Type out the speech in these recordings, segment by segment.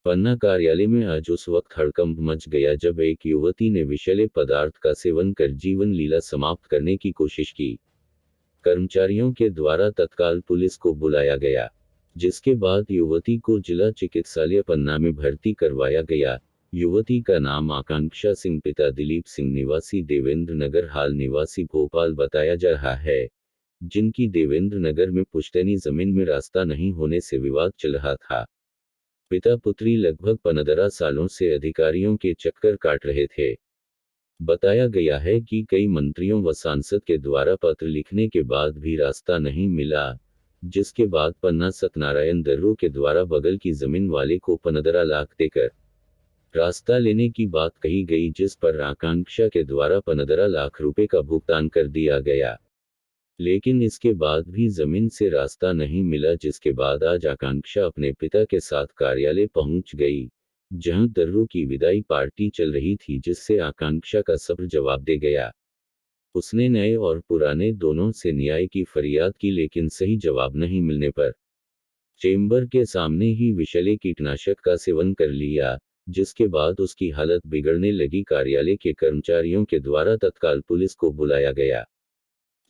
पन्ना कार्यालय में आज उस वक्त हड़कंप मच गया जब एक युवती ने विषैले पदार्थ का सेवन कर जीवन लीला समाप्त करने की कोशिश की। कर्मचारियों के द्वारा तत्काल पुलिस को बुलाया गया, जिसके बाद युवती को जिला चिकित्सालय पन्ना में भर्ती करवाया गया। युवती का नाम आकांक्षा सिंह, पिता दिलीप सिंह, निवासी देवेंद्र नगर, हाल निवासी भोपाल बताया जा रहा है, जिनकी देवेंद्र नगर में पुश्तैनी जमीन में रास्ता नहीं होने से विवाद चल रहा था। पिता पुत्री लगभग 15 सालों से अधिकारियों के चक्कर काट रहे थे। बताया गया है कि कई मंत्रियों व सांसद के द्वारा पत्र लिखने के बाद भी रास्ता नहीं मिला, जिसके बाद पन्ना सत्यनारायण दर्रो के द्वारा बगल की जमीन वाले को 15 लाख देकर रास्ता लेने की बात कही गई, जिस पर आकांक्षा के द्वारा 15 लाख रुपए का भुगतान कर दिया गया। लेकिन इसके बाद भी जमीन से रास्ता नहीं मिला, जिसके बाद आज आकांक्षा अपने पिता के साथ कार्यालय पहुंच गई, जहां दर्रो की विदाई पार्टी चल रही थी, जिससे आकांक्षा का सब्र जवाब दे गया। उसने नए और पुराने दोनों से न्याय की फरियाद की, लेकिन सही जवाब नहीं मिलने पर चेंबर के सामने ही विषैले कीटनाशक का सेवन कर लिया, जिसके बाद उसकी हालत बिगड़ने लगी। कार्यालय के कर्मचारियों के द्वारा तत्काल पुलिस को बुलाया गया,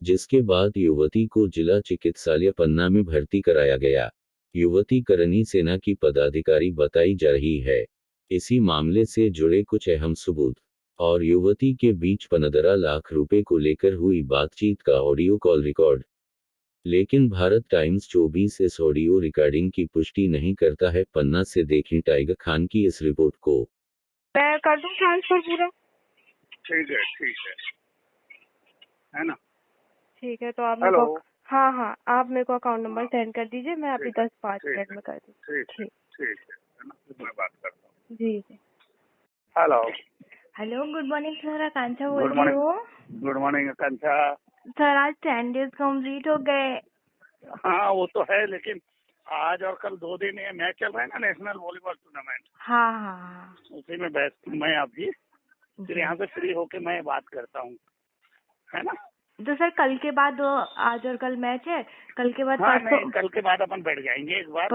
जिसके बाद युवती को जिला चिकित्सालय पन्ना में भर्ती कराया गया। युवती करनी सेना की पदाधिकारी बताई जा रही है। इसी मामले से जुड़े कुछ अहम सबूत और युवती के बीच 15 लाख रुपए को लेकर हुई बातचीत का ऑडियो कॉल रिकॉर्ड। लेकिन भारत टाइम्स 24 इस ऑडियो रिकॉर्डिंग की पुष्टि नहीं करता है। पन्ना से देखें टाइगर खान की इस रिपोर्ट को। मैं कर दूं ट्रांसफर पूरा? ठीक है ना। ठीक है, तो आप मेरे को हाँ आप मेरे को अकाउंट नंबर सेंड कर दीजिए, मैं अभी 10-5 मिनट में कर दूँ। ठीक है ना, मैं बात करता हूँ। जी। हेलो, गुड मॉर्निंग सर, आकांक्षा बोल रही हूँ। गुड मॉर्निंग आकांक्षा। सर आज 10 डेज कंप्लीट हो गए। हाँ वो तो है, लेकिन आज और कल 2 दिन ये मैच चल रहा है ना, नेशनल वॉलीबॉल टूर्नामेंट। हाँ। उसी में व्यस्त हूँ मैं अभी, फिर यहाँ से फ्री होके मैं बात करता हूँ, है ना। तो सर कल के बाद आज और कल मैच है, कल के बाद हाँ नहीं, कल के बाद अपन बैठ जाएंगे एक बार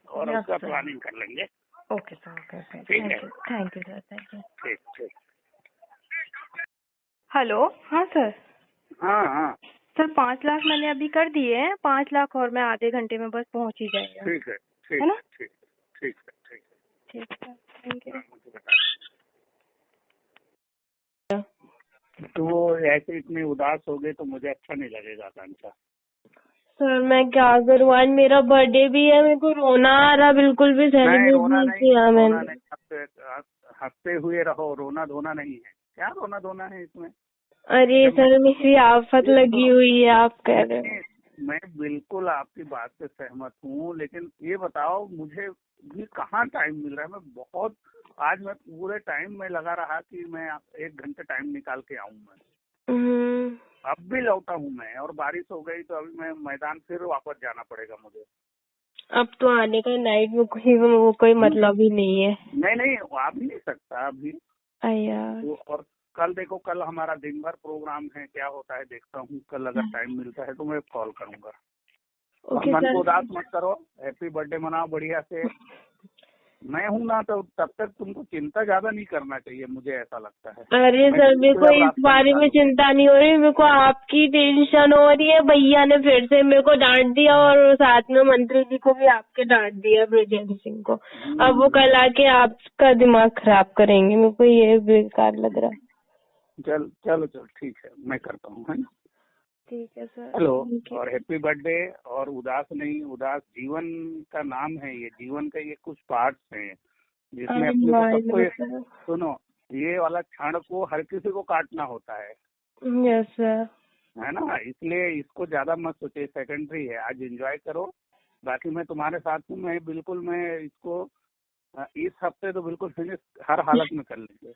और उसका प्लानिंग कर लेंगे। ओके सर, ओके ठीक है। Thank you sir, thank you. ठीक। हेलो, हाँ सर। हाँ सर 5 लाख मैंने अभी कर दिए हैं, 5 लाख और मैं आधे घंटे में बस पहुंच ही जाएगा। ठीक है ना? ठीक है, थैंक यू। तो ऐसे इतनी उदास हो गए तो मुझे अच्छा नहीं लगेगा आकांक्षा। सर मैं क्या करूँ, आज मेरा बर्थडे भी है, मेरे को रोना आ रहा, बिल्कुल भी सेलिब्रेट नहीं किया मैंने। हंसते हुए रहो, रोना धोना नहीं है। क्या रोना धोना है इसमें? अरे सर मेरी आफत लगी हुई है, आप कह रहे हैं। मैं बिल्कुल आपकी बात से सहमत हूँ, लेकिन ये बताओ मुझे भी कहाँ टाइम मिल रहा है। आज मैं पूरे टाइम में लगा रहा कि मैं 1 घंटे टाइम निकाल के आऊँ। मैं अब भी लौटा हूँ मैं, और बारिश हो गई तो अभी मैं मैदान फिर वापस जाना पड़ेगा मुझे। अब तो आने का नाइट में कोई मतलब ही नहीं है। नहीं आ भी नहीं सकता अभी। तो और कल देखो, कल हमारा दिन भर प्रोग्राम है, क्या होता है देखता हूँ। कल अगर टाइम मिलता है तो मैं कॉल करूँगा। मन को उदास मत करो, हैप्पी बर्थडे मनाओ बढ़िया से। मैं हूँ ना, तो तब तक तुमको चिंता ज्यादा नहीं करना चाहिए, मुझे ऐसा लगता है। अरे सर मेरे को इस बारे में चिंता नहीं हो रही, मेरे को आपकी टेंशन हो रही है। भैया ने फिर से मेरे को डांट दिया और साथ में मंत्री जी को भी आपके डांट दिया, ब्रजेंद्र सिंह को। अब वो कल आके आपका दिमाग खराब करेंगे, मेरे को ये बेकार लग रहा है। चलो ठीक है, मैं करता हूँ, है ना। ठीक है सर। हेलो, और हैप्पी बर्थडे। और उदास नहीं, उदास जीवन का नाम है, ये जीवन का ये कुछ पार्ट्स हैं जिसमें अपने को सबको, सुनो, ये वाला क्षण को हर किसी को काटना होता है। Yes sir. है ना, इसलिए इसको ज्यादा मत सोचे, सेकेंडरी है। आज एंजॉय करो, बाकी मैं तुम्हारे साथ हूँ। मैं इसको इस हफ्ते तो बिल्कुल फिनिश हर हालत में कर लेंगे।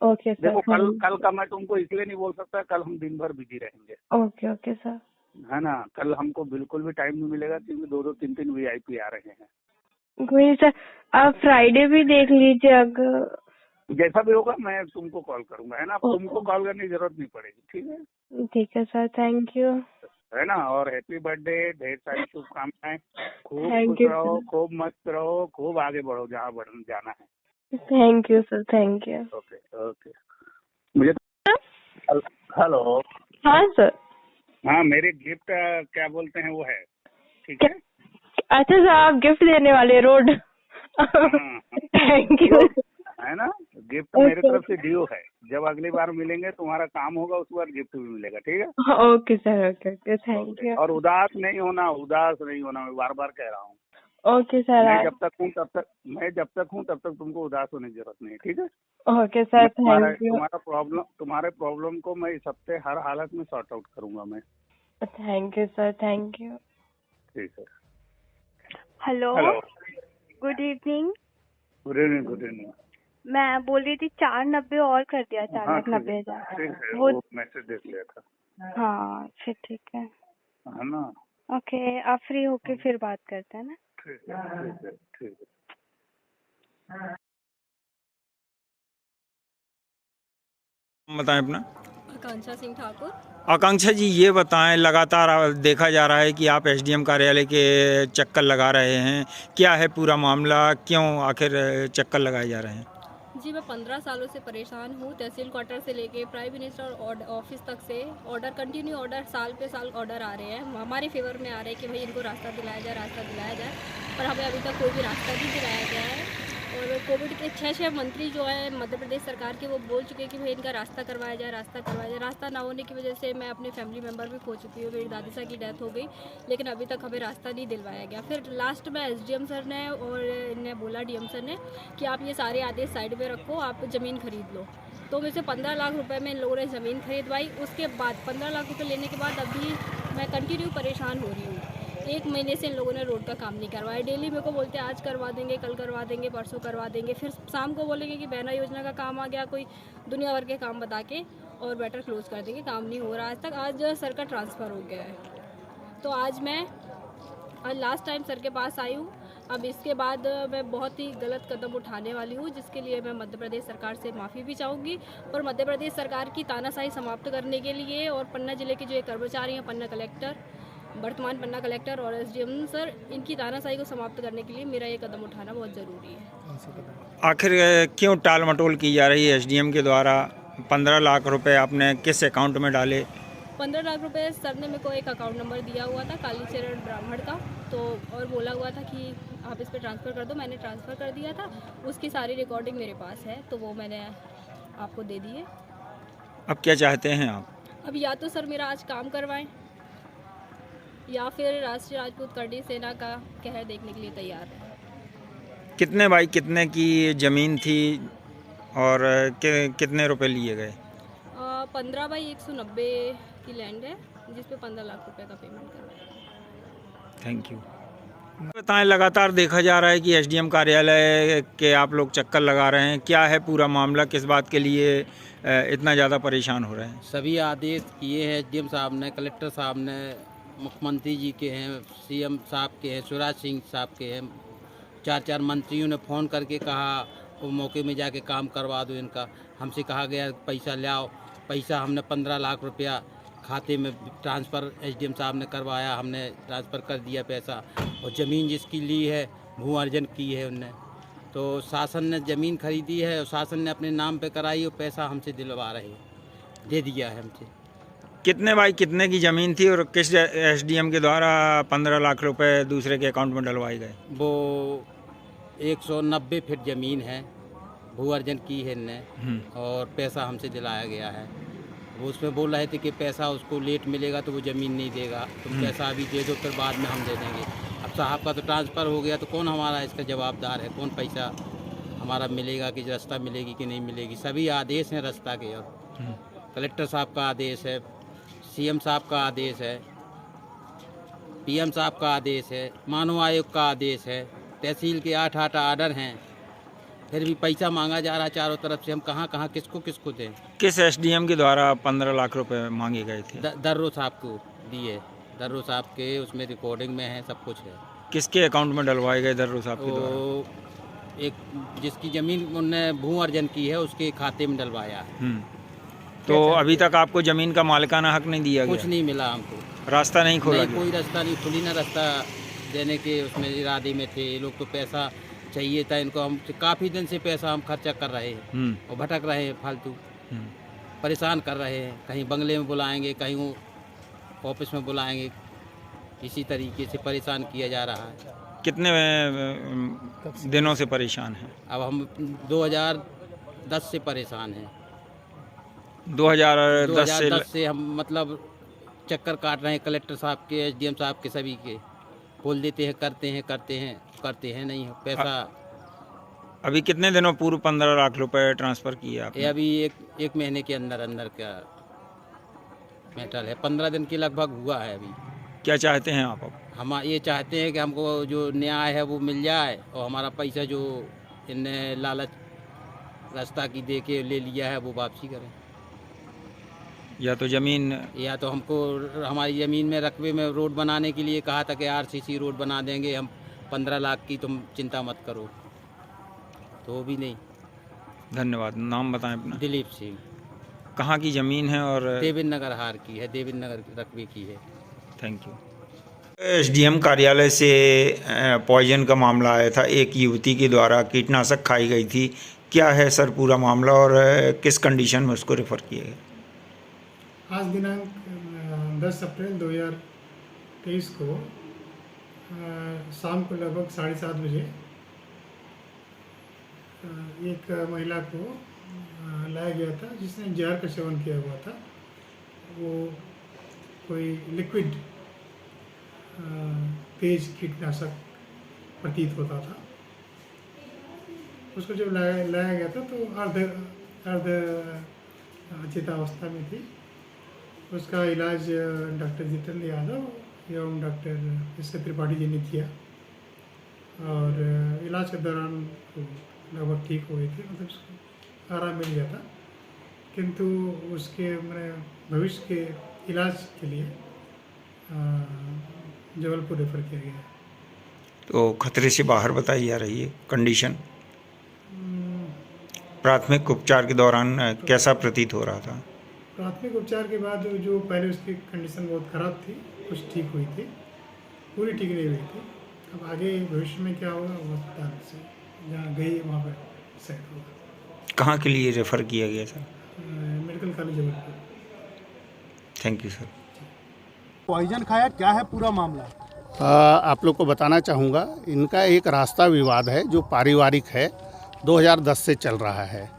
Okay sir. देखो कल का मैं तुमको इसलिए नहीं बोल सकता, कल हम दिन भर बिजी रहेंगे। Okay sir. है ना, कल हमको बिल्कुल भी टाइम नहीं मिलेगा, क्योंकि 2-2, 3-3 VIP आ रहे हैं। कोई सर, आप फ्राइडे भी देख लीजिए, अगर जैसा भी होगा मैं तुमको कॉल करूंगा, है ना। तुमको कॉल करने की जरूरत नहीं पड़ेगी, ठीक है। ठीक है सर, थैंक यू। है ना। और हैप्पी बर्थडे, ढेर सारी शुभकामनाएं, खूब Thank खुश you, रहो, sir. खूब मस्त रहो, खूब आगे बढ़ो जहाँ बढ़ जाना है। Thank you, sir. Thank you. Okay okay. मुझे हेलो। हाँ सर। हाँ, मेरे गिफ्ट क्या बोलते हैं वो है, ठीक है। अच्छा सर, आप गिफ्ट देने वाले रोड? हाँ, थैंक यू। है ना, गिफ्ट मेरी तरफ से ड्यू है। जब अगली बार मिलेंगे तुम्हारा काम होगा, उस बार गिफ्ट भी मिलेगा, ठीक है। Okay sir, okay okay, thank you. और उदास नहीं होना, उदास नहीं होना, मैं बार बार कह रहा हूँ। Okay sir. मैं जब तक हूँ तब तक तुमको उदास होने की जरूरत नहीं है, ठीक है। Okay sir, thank you. तुम्हारे प्रॉब्लम को मैं इस हफ्ते हर हालत में सॉर्ट आउट करूंगा मैं। Thank you sir, thank you. ठीक है। Hello, hello, good evening. Good evening, good evening. मैं बोल रही थी 490 और कर दिया, 4,90,000। ठीक है, वो वो मैसेज देख लिया था। हाँ फिर ठीक है। है ना। ओके, आप फ्री होके फिर बात करते हैं ना। ठीक है, ठीक है, ठीक है। बताएं अपना। आकांक्षा सिंह ठाकुर। आकांक्षा जी, ये बताएं, लगातार देखा जा रहा है कि आप एसडीएम कार्यालय के चक्कर लगा रहे हैं, क्या है पूरा मामला, क्यों आखिर चक्कर लगाए जा रहे हैं? जी, मैं 15 सालों से परेशान हूँ। तहसील क्वार्टर से लेके प्राइम मिनिस्टर ऑफिस तक से ऑर्डर, कंटिन्यू ऑर्डर, साल पे साल ऑर्डर आ रहे हैं, हमारे फेवर में आ रहे हैं कि भाई इनको रास्ता दिलाया जाए, रास्ता दिलाया जाए, पर हमें अभी तक कोई भी रास्ता नहीं दिलाया गया है। और कोविड के 6 मंत्री जो है मध्य प्रदेश सरकार के, वो बोल चुके हैं कि भाई इनका रास्ता करवाया जाए, रास्ता करवाया जाए। रास्ता ना होने की वजह से मैं अपने फैमिली मेम्बर भी खो चुकी हूँ, मेरी दादी साहब की डेथ हो गई, लेकिन अभी तक हमें रास्ता नहीं दिलवाया गया। फिर लास्ट में एसडीएम सर ने और इन्हें बोला, डीएम सर ने, कि आप ये सारे आदेश साइड में रखो, आप ज़मीन खरीद लो। तो मुझे 15 लाख रुपए में इन लोगों ने ज़मीन खरीदवाई। उसके बाद 15 लाख रुपए लेने के बाद अभी मैं कंटिन्यू परेशान हो रही हूँ। 1 महीने से इन लोगों ने रोड का काम नहीं करवाया। डेली मेरे को बोलते हैं आज करवा देंगे, कल करवा देंगे, परसों करवा देंगे, फिर शाम को बोलेंगे कि बहना योजना का काम आ गया, कोई दुनिया भर के काम बता के, और बैटर क्लोज कर देंगे। काम नहीं हो रहा आज तक। आज सर का ट्रांसफ़र हो गया है, तो आज लास्ट टाइम सर के पास आई हूँ। अब इसके बाद मैं बहुत ही गलत कदम उठाने वाली हूँ, जिसके लिए मैं मध्य प्रदेश सरकार से माफ़ी भी चाहूँगी, और मध्य प्रदेश सरकार की तानाशाही समाप्त करने के लिए, और पन्ना जिले के जो ये कर्मचारी हैं, पन्ना कलेक्टर, वर्तमान पन्ना कलेक्टर और एसडीएम सर, इनकी तानाशाही को समाप्त करने के लिए मेरा ये कदम उठाना बहुत ज़रूरी है। आखिर क्यों टाल मटोल की जा रही है एसडीएम के द्वारा? 15 लाख रुपए आपने किस अकाउंट में डाले? 15 लाख रुपए सर ने मेरे को एक अकाउंट नंबर दिया हुआ था, कालीचरण ब्राह्मण का, तो और बोला हुआ था कि आप इस पर ट्रांसफ़र कर दो। मैंने ट्रांसफ़र कर दिया था, उसकी सारी रिकॉर्डिंग मेरे पास है, तो वो मैंने आपको दे दी है। अब क्या चाहते हैं आप? अब या तो सर मेरा आज काम करवाएं, या फिर राष्ट्रीय राजपूत करनी सेना का कहर देखने के लिए तैयार है। कितने बाई कितने की ज़मीन थी और कितने रुपए लिए गए? 15 बाई 190 की लैंड है, जिस पे 15 लाख रुपए का पेमेंट करवाया। Thank you. बताएं, लगातार देखा जा रहा है कि एसडीएम कार्यालय के आप लोग चक्कर लगा रहे हैं, क्या है पूरा मामला, किस बात के लिए इतना ज़्यादा परेशान हो रहे हैं? सभी आदेश किए हैं एसडीएम साहब ने, कलेक्टर साहब ने, मुख्यमंत्री जी के हैं, सीएम साहब के हैं, शिवराज सिंह साहब के हैं, 4 मंत्रियों ने फ़ोन करके कहा वो मौके में जाके काम करवा दो इनका। हमसे कहा गया पैसा ले आओ, पैसा हमने 15 लाख रुपया खाते में ट्रांसफ़र एसडीएम साहब ने करवाया, हमने ट्रांसफ़र कर दिया पैसा। और ज़मीन जिसकी ली है भू अर्जन की है उनने, तो शासन ने ज़मीन खरीदी है और शासन ने अपने नाम पे कराई और पैसा हमसे दिलवा रहे हैं, दे दिया है हमसे। कितने बाई कितने की ज़मीन थी और किस एसडीएम के द्वारा 15 लाख रुपए दूसरे के अकाउंट में डलवाए गए? वो 190 फीट ज़मीन है, भू अर्जन की है इनने, और पैसा हमसे दिलाया गया है। वो उसमें बोल रहे थे कि पैसा उसको लेट मिलेगा तो वो ज़मीन नहीं देगा, तो पैसा अभी दे दो फिर बाद में हम दे देंगे। अब साहब का तो ट्रांसफ़र हो गया, तो कौन हमारा इसका जवाबदार है, कौन पैसा हमारा मिलेगा, कि रास्ता मिलेगी कि नहीं मिलेगी। सभी आदेश हैं रास्ता के, और कलेक्टर साहब का आदेश है, सीएम साहब का आदेश है, पीएम साहब का आदेश है, मानव आयोग का आदेश है, तहसील के 8 आर्डर हैं, फिर भी पैसा मांगा जा रहा है चारों तरफ से। हम कहाँ किसको दें? किस एसडीएम के द्वारा 15 लाख रुपए मांगे गए थे? दर्रो साहब को दिए, दर्रो साहब के उसमें रिकॉर्डिंग में है, सब कुछ है। किसके अकाउंट में डलवाए गए दर्रो साहब के द्वारा? तो एक जिसकी ज़मीन उनने भू अर्जन की है उसके खाते में डलवाया है। तो अभी तक आपको ज़मीन का मालिकाना हक नहीं दिया गया? कुछ नहीं मिला हमको। रास्ता नहीं खोला नहीं, कोई रास्ता नहीं खुली ना, रास्ता देने के उसमें इरादे में थे ये लोग। तो पैसा चाहिए था इनको, हम काफ़ी दिन से पैसा हम खर्चा कर रहे हैं और भटक रहे हैं फालतू, परेशान कर रहे हैं। कहीं बंगले में बुलाएंगे, कहीं ऑफिस में बुलाएंगे, इसी तरीके से परेशान किया जा रहा है। कितने दिनों से परेशान हैं? अब हम 2010 से परेशान हैं। 2010 से हम मतलब चक्कर काट रहे हैं कलेक्टर साहब के, एसडीएम साहब के, सभी के। बोल देते हैं करते हैं नहीं पैसा। अभी कितने दिनों पूर्व 15 लाख रुपए ट्रांसफ़र किए आपने? ये अभी एक महीने के अंदर का मैटर है, 15 दिन के लगभग हुआ है अभी। क्या चाहते हैं आप अब? हम ये चाहते हैं कि हमको जो न्याय है वो मिल जाए और हमारा पैसा जो इनने लालच रास्ता की दे के ले लिया है वो वापसी करें। या तो ज़मीन, या तो हमको हमारी ज़मीन में रकबे में रोड बनाने के लिए कहा था कि आरसीसी रोड बना देंगे हम 15 लाख की, तुम चिंता मत करो, तो वो भी नहीं। धन्यवाद। नाम बताएं अपना। दिलीप सिंह। कहाँ की ज़मीन है? और देवेंद्र नगर हार की है, देवेंद्र नगर रकबे की है। Thank you. एसडीएम कार्यालय से पॉइजन का मामला आया था, एक युवती के द्वारा कीटनाशक खाई गई थी। क्या है सर पूरा मामला और किस कंडीशन में उसको रेफ़र किया गया? आज दिनांक 10 अप्रैल 2023 को शाम को लगभग 7:30 बजे एक महिला को लाया गया था जिसने जहर का सेवन किया हुआ था। वो कोई लिक्विड तेज कीटनाशक प्रतीत होता था। उसको जब लाया गया था तो अर्ध अचेतावस्था में थी। उसका इलाज डॉक्टर जितेंद्र यादव एवं डॉक्टर एस त्रिपाठी जी ने किया और इलाज के दौरान लगभग ठीक हो गई थी, मतलब उसको आराम मिल गया था। किंतु उसके मैंने भविष्य के इलाज के लिए जबलपुर रेफर किया गया। तो खतरे से बाहर बताई जा रही है कंडीशन। प्राथमिक उपचार के दौरान कैसा प्रतीत हो रहा था? प्राथमिक उपचार के बाद जो पहले उसकी कंडीशन बहुत ख़राब थी, कुछ ठीक हुई थी, पूरी ठीक नहीं हुई थी। अब आगे भविष्य में क्या होगा वो अस्पताल से जहाँ गई वहाँ पर सेट होगा। कहाँ के लिए रेफ़र किया गया sir? Medical college Jabalpur. Thank you sir. Poison खाया, क्या है पूरा मामला? आप लोग को बताना चाहूँगा, इनका एक रास्ता विवाद है जो पारिवारिक है, 2010 से चल रहा है।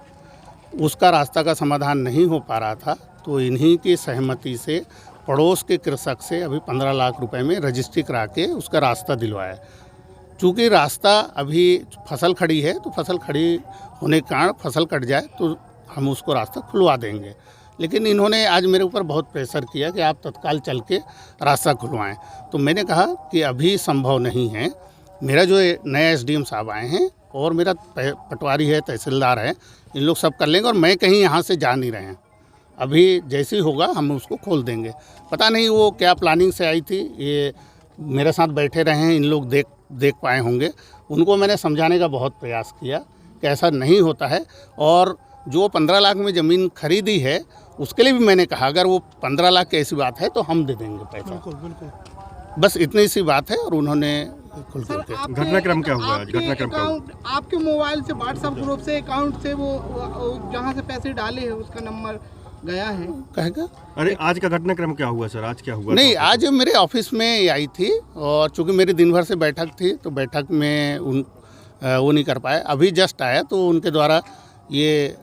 उसका रास्ता का समाधान नहीं हो पा रहा था, तो इन्हीं की सहमति से पड़ोस के कृषक से अभी 15 लाख रुपए में रजिस्ट्री करा के उसका रास्ता दिलवाया। चूँकि रास्ता अभी फसल खड़ी है, तो फसल खड़ी होने के कारण फसल कट जाए तो हम उसको रास्ता खुलवा देंगे। लेकिन इन्होंने आज मेरे ऊपर बहुत प्रेशर किया कि आप तत्काल चल के रास्ता खुलवाएं। तो मैंने कहा कि अभी संभव नहीं है। मेरा जो नए एसडीएम साहब आए हैं और मेरा पटवारी है, तहसीलदार है, इन लोग सब कर लेंगे और मैं कहीं यहाँ से जा नहीं रहे हैं। अभी जैसे ही होगा हम उसको खोल देंगे। पता नहीं वो क्या प्लानिंग से आई थी, ये मेरे साथ बैठे रहे हैं, इन लोग देख पाए होंगे। उनको मैंने समझाने का बहुत प्रयास किया कि ऐसा नहीं होता है। और जो 15 लाख में ज़मीन खरीदी है उसके लिए भी मैंने कहा अगर वो 15 लाख की ऐसी बात है तो हम दे देंगे पैसा। बिल्कुल। बस इतनी सी बात है और उन्होंने खुल के घटनाक्रम क्या हुआ? घटनाक्रम क्या हुआ? आपके मोबाइल से व्हाट्सएप ग्रुप से अकाउंट से वो जहाँ से पैसे डाले हैं उसका नंबर गया है, कहेगा। अरे आज का घटनाक्रम क्या हुआ सर? आज क्या हुआ? नहीं, आज मेरे ऑफिस में आई थी और चूंकि मेरी दिन भर से बैठक थी तो बैठक में वो नहीं कर पाए। अभी जस्ट आया तो उनके द्वारा ये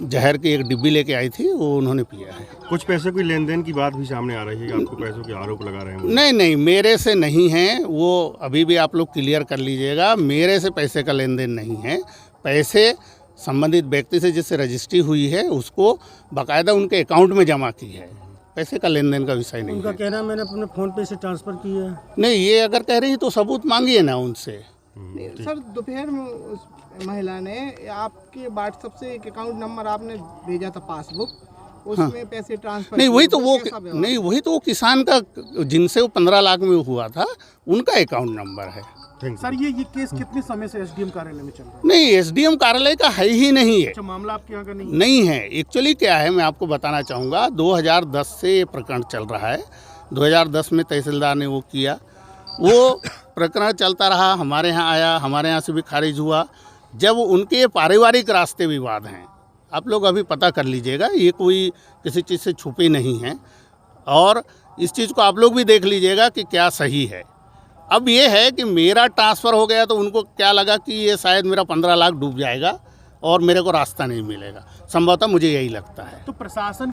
जहर की एक डिब्बी लेके आई थी, वो उन्होंने पिया है। कुछ पैसे की लेन देन की बात भी सामने आ रही है, आपको पैसों के आरोप लगा रहे हैं। नहीं, मेरे से नहीं है वो, अभी भी आप लोग क्लियर कर लीजिएगा। मेरे से पैसे का लेन देन नहीं है। पैसे संबंधित व्यक्ति से जिससे रजिस्ट्री हुई है उसको बाकायदा उनके अकाउंट में जमा की है। पैसे का लेन देन का विषय नहीं है। उनका कहना है मैंने अपने फ़ोन पे से ट्रांसफ़र किया है। नहीं, ये अगर कह रही तो सबूत मांगिए ना उनसे। सर दोपहर में उस महिला ने आपके व्हाट्सएप से एक अकाउंट नंबर आपने भेजा था पासबुक, उसमें पैसे ट्रांसफर नहीं, वही तो वो किसान का जिनसे वो 15 लाख में हुआ था उनका अकाउंट नंबर है। सर ये केस कितने समय से एसडीएम कार्यालय में चल रहा है? नहीं, एसडीएम कार्यालय का है ही नहीं है। अच्छा, मामला आपके यहाँ का नहीं है। एक्चुअली क्या है, मैं आपको बताना चाहूँगा, 2010 से ये प्रकरण चल रहा है। 2010 में तहसीलदार ने वो किया, वो प्रकरण चलता रहा, हमारे यहाँ आया, हमारे यहाँ से भी खारिज हुआ। जब उनके पारिवारिक रास्ते विवाद हैं, आप लोग अभी पता कर लीजिएगा, ये कोई किसी चीज़ से छुपे नहीं हैं, और इस चीज़ को आप लोग भी देख लीजिएगा कि क्या सही है। अब ये है कि मेरा ट्रांसफ़र हो गया तो उनको क्या लगा कि ये शायद मेरा 15 लाख डूब जाएगा और मेरे को रास्ता नहीं मिलेगा। संभवतः मुझे यही लगता है। तो प्रशासन